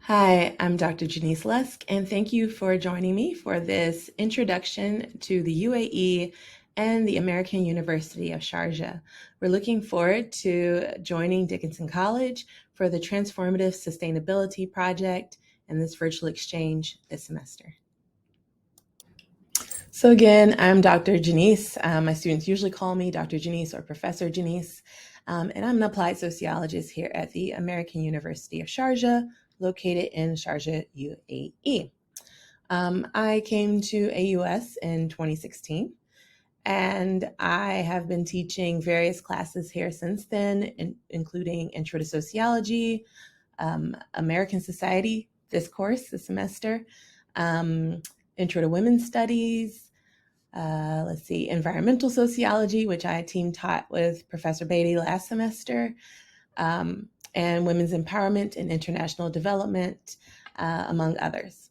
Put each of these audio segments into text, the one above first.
Hi, I'm Dr. Jeniece Lusk, and thank you for joining me for this introduction to the UAE and the American University of Sharjah. We're looking forward to joining Dickinson College for the Transformative Sustainability Project and this virtual exchange this semester. So again, I'm Dr. Jeniece. My students usually call me Dr. Jeniece or Professor Jeniece, and I'm an applied sociologist here at the American University of Sharjah, located in Sharjah, UAE. I came to AUS in 2016, and I have been teaching various classes here since then, including Intro to Sociology, American Society, this course, this semester, Intro to Women's Studies, environmental sociology, which I team taught with Professor Beatty last semester, and women's empowerment and international development, among others.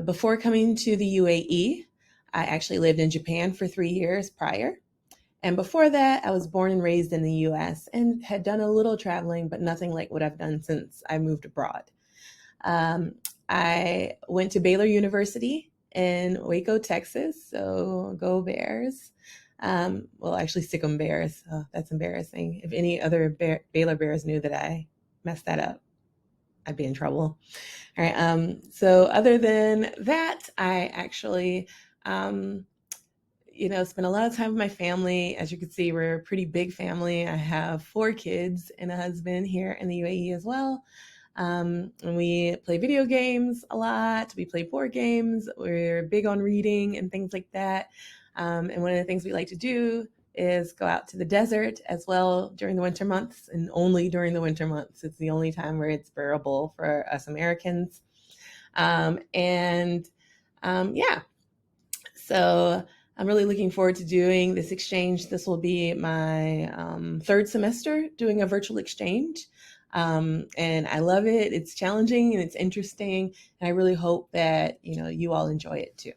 Before coming to the UAE, I actually lived in Japan for 3 years prior. And before that, I was born and raised in the US and had done a little traveling, but nothing like what I've done since I moved abroad. I went to Baylor University in Waco, Texas, so go Bears. Actually, Sikkim Bears. Oh, that's embarrassing. If any other Baylor Bears knew that I messed that up, I'd be in trouble. All right. So other than that, I actually, spent a lot of time with my family. As you can see, we're a pretty big family. I have 4 kids and a husband here in the UAE as well. And we play video games a lot. We play board games. We're big on reading and things like that. And one of the things we like to do is go out to the desert as well during the winter months, and only during the winter months. It's the only time where it's bearable for us Americans. So I'm really looking forward to doing this exchange. This will be my 3rd semester doing a virtual exchange. And I love it. It's challenging and it's interesting. And I really hope that, you all enjoy it too.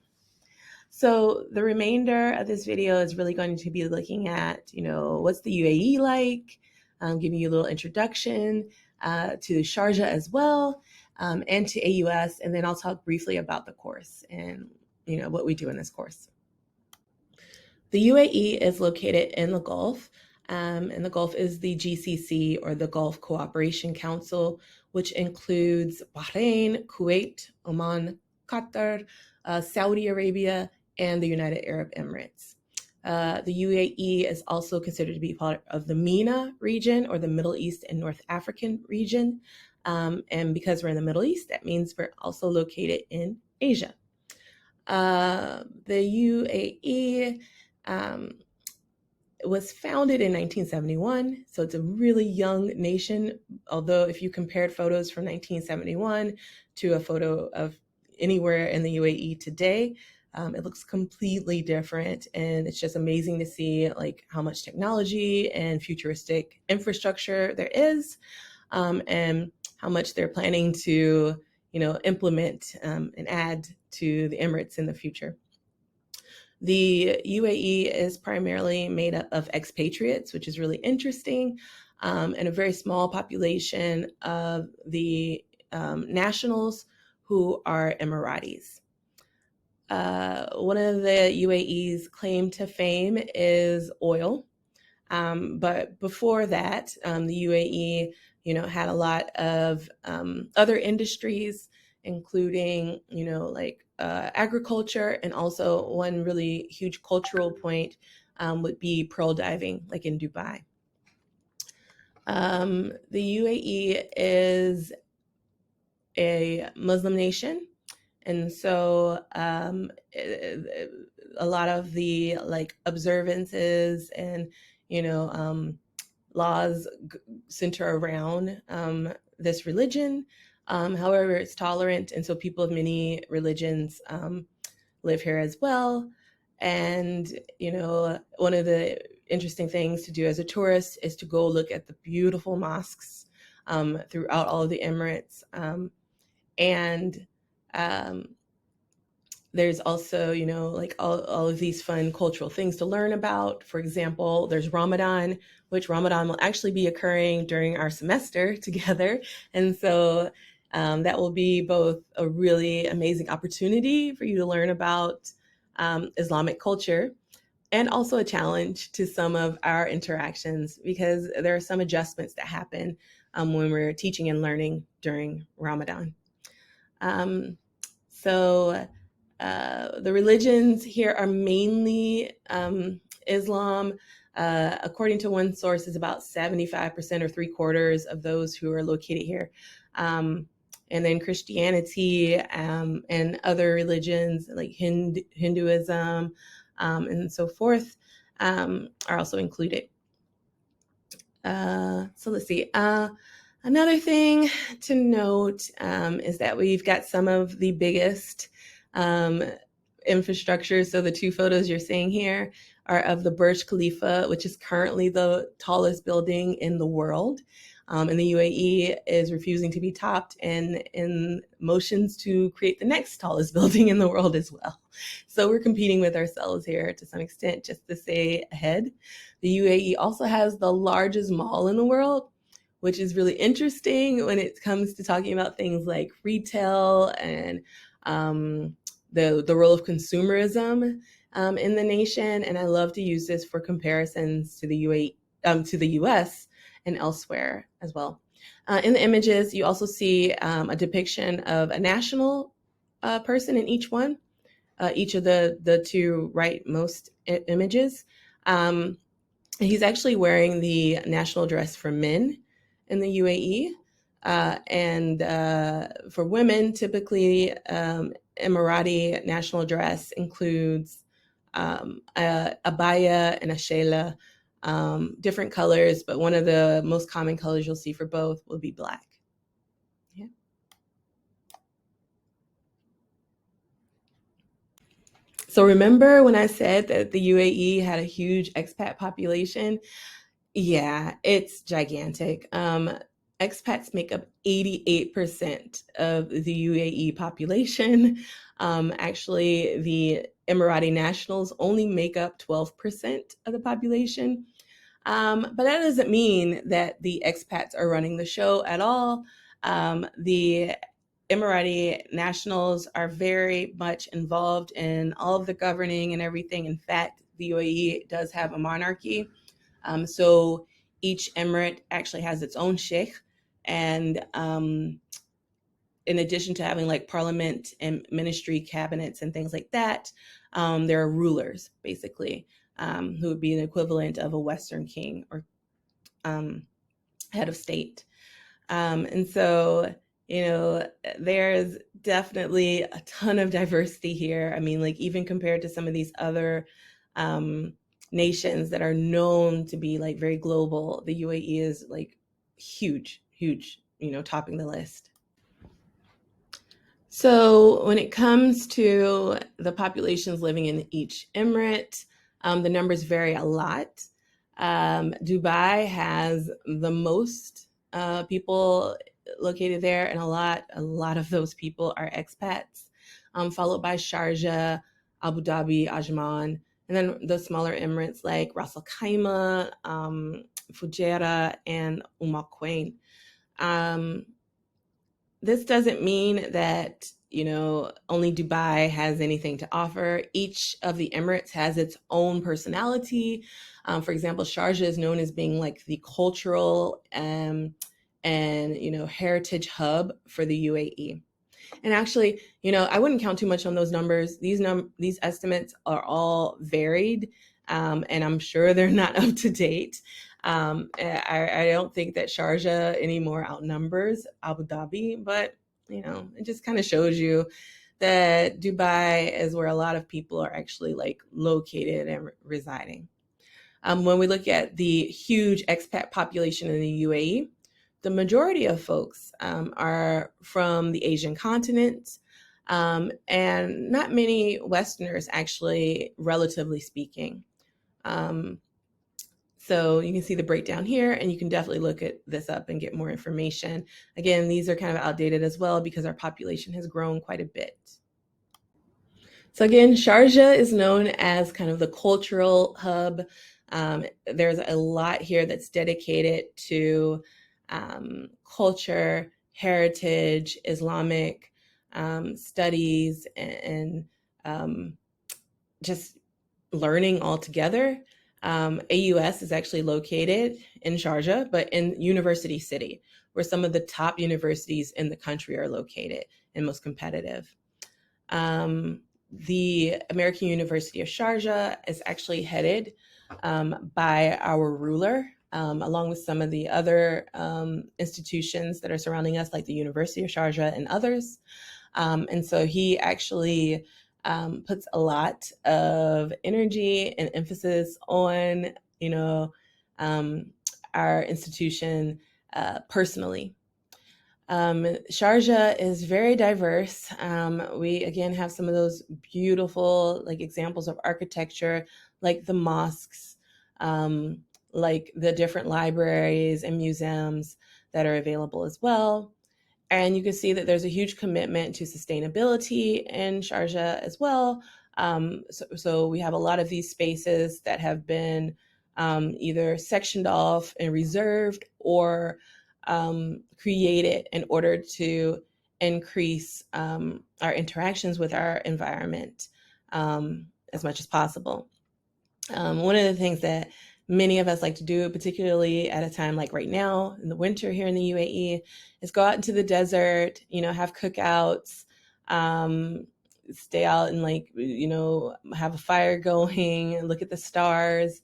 So the remainder of this video is really going to be looking at, what's the UAE like, giving you a little introduction to Sharjah as well, and to AUS. And then I'll talk briefly about the course and, what we do in this course. The UAE is located in the Gulf, and the Gulf is the GCC, or the Gulf Cooperation Council, which includes Bahrain, Kuwait, Oman, Qatar, Saudi Arabia, and the United Arab Emirates. The UAE is also considered to be part of the MENA region, or the Middle East and North African region. And because we're in the Middle East, that means we're also located in Asia. The UAE was founded in 1971, so it's a really young nation. Although if you compared photos from 1971 to a photo of anywhere in the UAE today, it looks completely different, and it's just amazing to see like how much technology and futuristic infrastructure there is, and how much they're planning to, implement and add to the Emirates in the future. The UAE is primarily made up of expatriates, which is really interesting, and a very small population of the nationals who are Emiratis. One of the UAE's claim to fame is oil. But before that, the UAE, had a lot of other industries, including, agriculture, and also one really huge cultural point would be pearl diving, like in Dubai. The UAE is a Muslim nation, and so a lot of the observances and laws center around this religion. However, it's tolerant, and so people of many religions live here as well. And, one of the interesting things to do as a tourist is to go look at the beautiful mosques throughout all of the Emirates. There's also, all of these fun cultural things to learn about. For example, there's Ramadan, which Ramadan will actually be occurring during our semester together. And so That will be both a really amazing opportunity for you to learn about Islamic culture, and also a challenge to some of our interactions, because there are some adjustments that happen when we're teaching and learning during Ramadan. So the religions here are mainly Islam. According to one source, is about 75% or 3/4 of those who are located here. And then Christianity and other religions like Hinduism and so forth are also included. So let's see. Another thing to note is that we've got some of the biggest infrastructure. So the two photos you're seeing here are of the Burj Khalifa, which is currently the tallest building in the world. And the UAE is refusing to be topped and in motions to create the next tallest building in the world as well. So we're competing with ourselves here to some extent, just to stay ahead. The UAE also has the largest mall in the world, which is really interesting when it comes to talking about things like retail and the role of consumerism in the nation. And I love to use this for comparisons to the UAE, to the US and elsewhere as well. In the images, you also see a depiction of a national person in each one, each of the two rightmost images. He's actually wearing the national dress for men in the UAE. And for women, typically Emirati national dress includes a abaya and a shayla, different colors, but one of the most common colors you'll see for both will be black. Yeah. So remember when I said that the UAE had a huge expat population? Yeah, it's gigantic. Expats make up 88% of the UAE population. Actually, the Emirati nationals only make up 12% of the population. But that doesn't mean that the expats are running the show at all. The Emirati nationals are very much involved in all of the governing and everything. In fact, the UAE does have a monarchy. So each emirate actually has its own sheikh. And in addition to having like parliament and ministry cabinets and things like that, there are rulers, basically, who would be an equivalent of a Western king or head of state. And so, there's definitely a ton of diversity here. I mean, like even compared to some of these other nations that are known to be like very global, the UAE is like huge, topping the list. So when it comes to the populations living in each emirate, the numbers vary a lot. Dubai has the most people located there, and a lot of those people are expats, followed by Sharjah, Abu Dhabi, Ajman, and then the smaller emirates like Ras Al Khaimah, Fujairah, and Quwain. This doesn't mean that only Dubai has anything to offer. Each of the emirates has its own personality. For example, Sharjah is known as being like the cultural and heritage hub for the UAE. And actually, I wouldn't count too much on those numbers. These estimates are all varied, and I'm sure they're not up to date. I don't think that Sharjah anymore outnumbers Abu Dhabi, but it just kind of shows you that Dubai is where a lot of people are actually like located and residing. When we look at the huge expat population in the UAE, the majority of folks are from the Asian continent, and not many Westerners, actually, relatively speaking. So you can see the breakdown here, and you can definitely look at this up and get more information. Again, these are kind of outdated as well because our population has grown quite a bit. So again, Sharjah is known as kind of the cultural hub. There's a lot here that's dedicated to culture, heritage, Islamic studies, and just learning all together. AUS is actually located in Sharjah, but in University City, where some of the top universities in the country are located and most competitive. The American University of Sharjah is actually headed by our ruler, along with some of the other institutions that are surrounding us, like the University of Sharjah and others. And so he actually puts a lot of energy and emphasis on, our institution personally. Sharjah is very diverse. We again have some of those beautiful examples of architecture, like the mosques, like the different libraries and museums that are available as well. And you can see that there's a huge commitment to sustainability in Sharjah as well. So we have a lot of these spaces that have been either sectioned off and reserved, or created in order to increase our interactions with our environment as much as possible. One of the things that many of us like to do, particularly at a time like right now in the winter here in the UAE, is go out into the desert, have cookouts, stay out and have a fire going, look at the stars.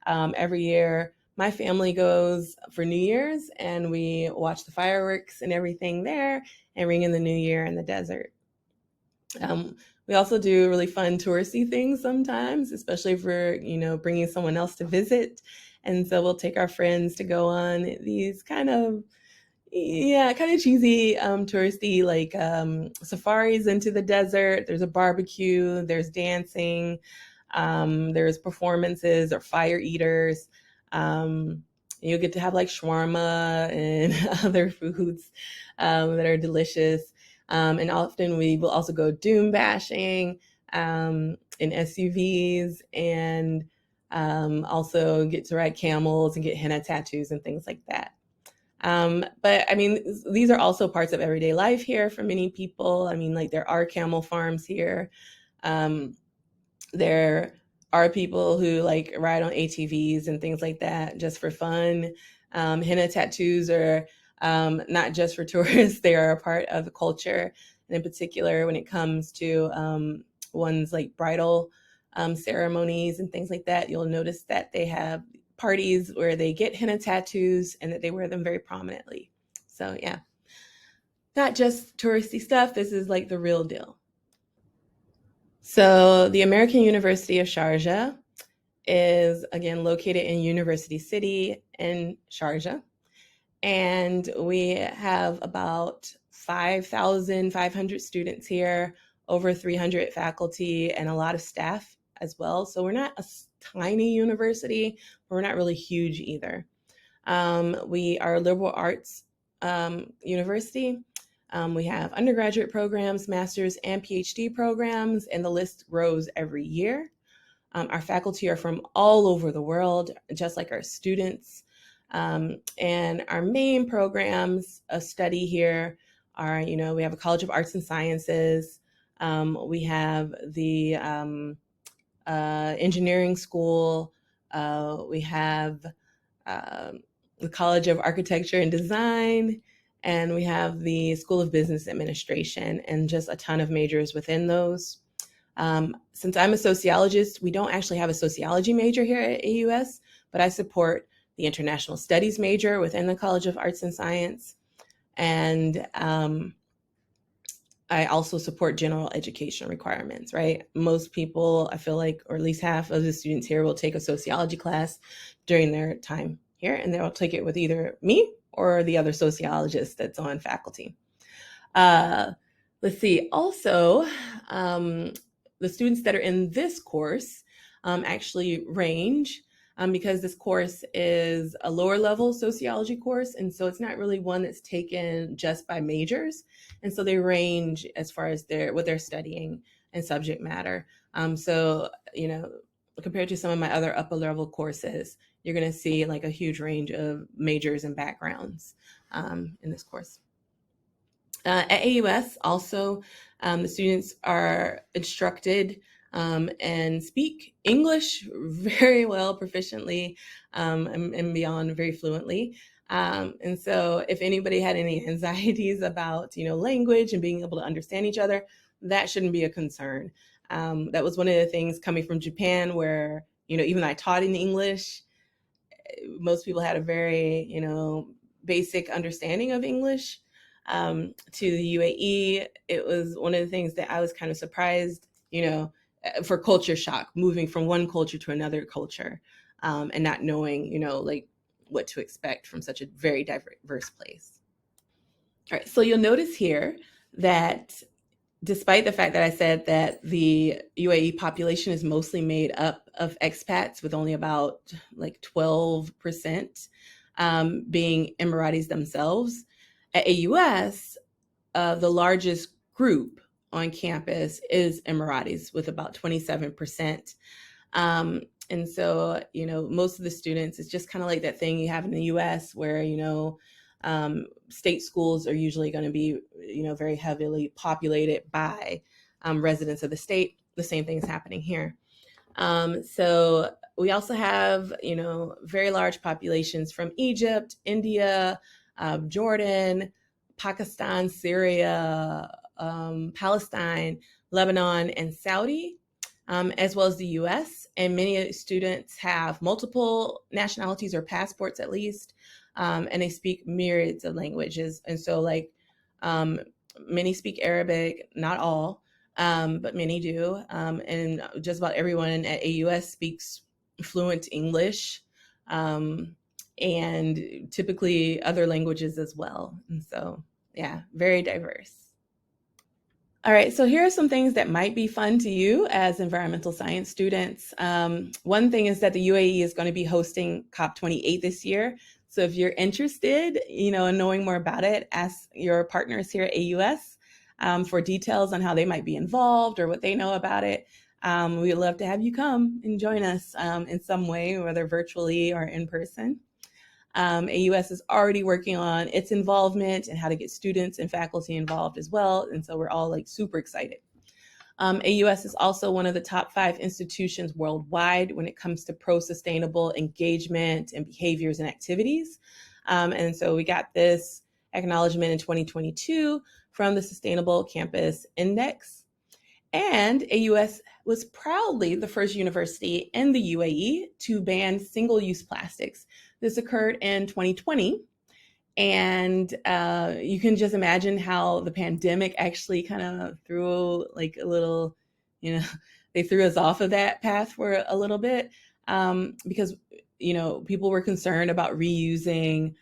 Every year, my family goes for New Year's and we watch the fireworks and everything there and ring in the new year in the desert. We also do really fun touristy things sometimes, especially if we're, bringing someone else to visit. And so we'll take our friends to go on these kind of cheesy touristy safaris into the desert. There's a barbecue, there's dancing, there's performances or fire eaters. You'll get to have shawarma and other foods that are delicious. And often we will also go dune bashing in SUVs, and also get to ride camels and get henna tattoos and things like that. But I mean, these are also parts of everyday life here for many people. I mean, there are camel farms here. There are people who ride on ATVs and things like that just for fun. Henna tattoos are not just for tourists, they are a part of the culture. And in particular, when it comes to ones like bridal ceremonies and things like that, you'll notice that they have parties where they get henna tattoos and that they wear them very prominently. So yeah, not just touristy stuff. This is the real deal. So the American University of Sharjah is again located in University City in Sharjah. And we have about 5,500 students here, over 300 faculty, and a lot of staff as well. So we're not a tiny university, but we're not really huge either. We are a liberal arts university. We have undergraduate programs, master's and PhD programs, and the list grows every year. Our faculty are from all over the world, just like our students. And our main programs of study here are, we have a College of Arts and Sciences. We have the engineering school. We have the College of Architecture and Design, and we have the School of Business Administration, and just a ton of majors within those. Since I'm a sociologist, we don't actually have a sociology major here at AUS, but I support the international studies major within the College of Arts and Science. And I also support general education requirements, right? Most people, I feel like, or at least half of the students here will take a sociology class during their time here, and they'll take it with either me or the other sociologist that's on faculty. Let's see, also, the students that are in this course actually range because this course is a lower level sociology course. And so it's not really one that's taken just by majors. And so they range as far as what they're studying and subject matter. So, compared to some of my other upper level courses, you're going to see a huge range of majors and backgrounds in this course. At AUS, also, the students are instructed and speak English very well, proficiently, and beyond very fluently. And so if anybody had any anxieties about, language and being able to understand each other, that shouldn't be a concern. That was one of the things coming from Japan where, even though I taught in English, most people had a very, basic understanding of English. To the UAE, it was one of the things that I was kind of surprised, for culture shock, moving from one culture to another culture, and not knowing, like what to expect from such a very diverse place. All right, so you'll notice here that despite the fact that I said that the UAE population is mostly made up of expats, with only about like 12% being Emiratis themselves, at AUS, the largest group on campus is Emiratis with about 27%. And so, most of the students, it's just kind of like that thing you have in the US where, state schools are usually going to be, very heavily populated by residents of the state. The same thing is happening here. So we also have, very large populations from Egypt, India, Jordan, Pakistan, Syria, Palestine, Lebanon, and Saudi, as well as the US. And many students have multiple nationalities or passports at least, and they speak myriads of languages. And so, many speak Arabic, not all, but many do. And just about everyone at AUS speaks fluent English, and typically other languages as well. And so, yeah, very diverse. All right, so here are some things that might be fun to you as environmental science students. One thing is that the UAE is going to be hosting COP28 this year. So if you're interested, in knowing more about it, ask your partners here at AUS for details on how they might be involved or what they know about it. We'd love to have you come and join us in some way, whether virtually or in person. AUS is already working on its involvement and how to get students and faculty involved as well. And so we're all super excited. AUS is also one of the top 5 institutions worldwide when it comes to pro-sustainable engagement and behaviors and activities. And so we got this acknowledgement in 2022 from the Sustainable Campus Index. And AUS was proudly the first university in the UAE to ban single-use plastics. This occurred in 2020. And you can just imagine how the pandemic actually kind of threw a little, they threw us off of that path for a little bit, because, people were concerned about reusing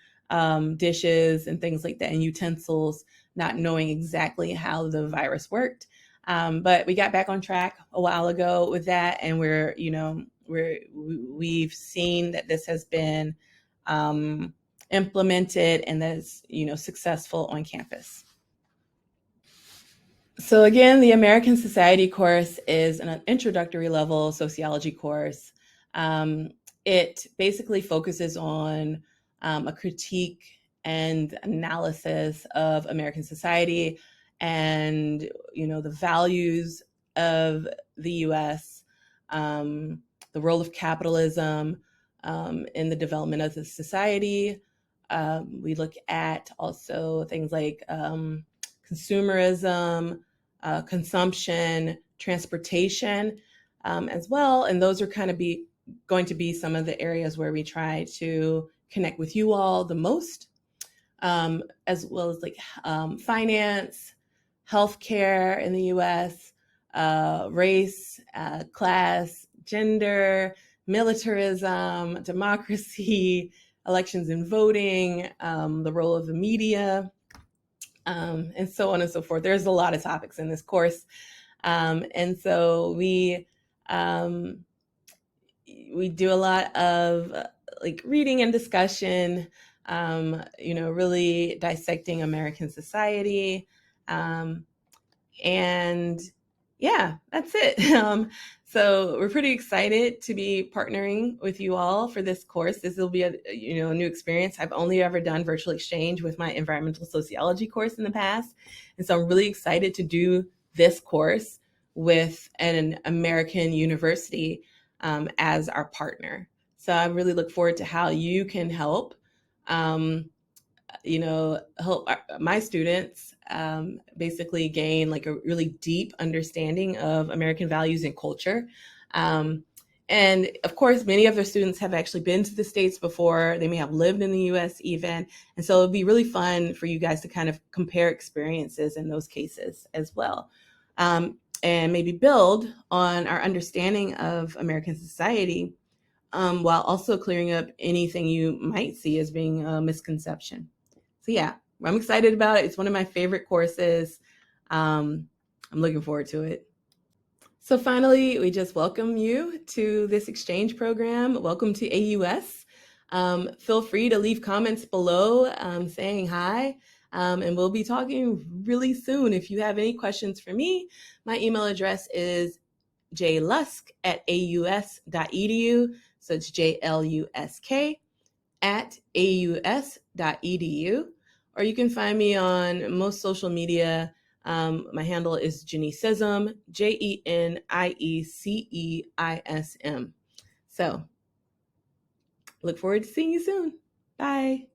dishes and things like that and utensils, not knowing exactly how the virus worked. But we got back on track a while ago with that, and we've seen that this has been implemented and that's successful on campus. So again, the American Society course is an introductory level sociology course. It basically focuses on a critique and analysis of American society and the values of the US, the role of capitalism in the development of the society. We look at also things like consumerism, consumption, transportation as well. And those are kind of going to be some of the areas where we try to connect with you all the most, as well as finance, healthcare in the US, race, class, gender, militarism, democracy, elections and voting, the role of the media, and so on and so forth. There's a lot of topics in this course. And so we do a lot of reading and discussion, really dissecting American society. And Yeah, that's it. So we're pretty excited to be partnering with you all for this course. This will be a new experience. I've only ever done virtual exchange with my environmental sociology course in the past, and so I'm really excited to do this course with an American university as our partner. So I really look forward to how you can help. Um, help my students basically gain like a really deep understanding of American values and culture. Um, and of course, many of their students have actually been to the States before. They may have lived in the US even. And so it'd be really fun for you guys to kind of compare experiences in those cases as well. And maybe build on our understanding of American society while also clearing up anything you might see as being a misconception. So yeah, I'm excited about it. It's one of my favorite courses. I'm looking forward to it. So finally, we just welcome you to this exchange program. Welcome to AUS. Feel free to leave comments below saying hi. And we'll be talking really soon. If you have any questions for me, my email address is jlusk@aus.edu. So it's JLUSK at aus.edu, or you can find me on most social media. My handle is Jeniceism, JENIECEISM. So look forward to seeing you soon. Bye.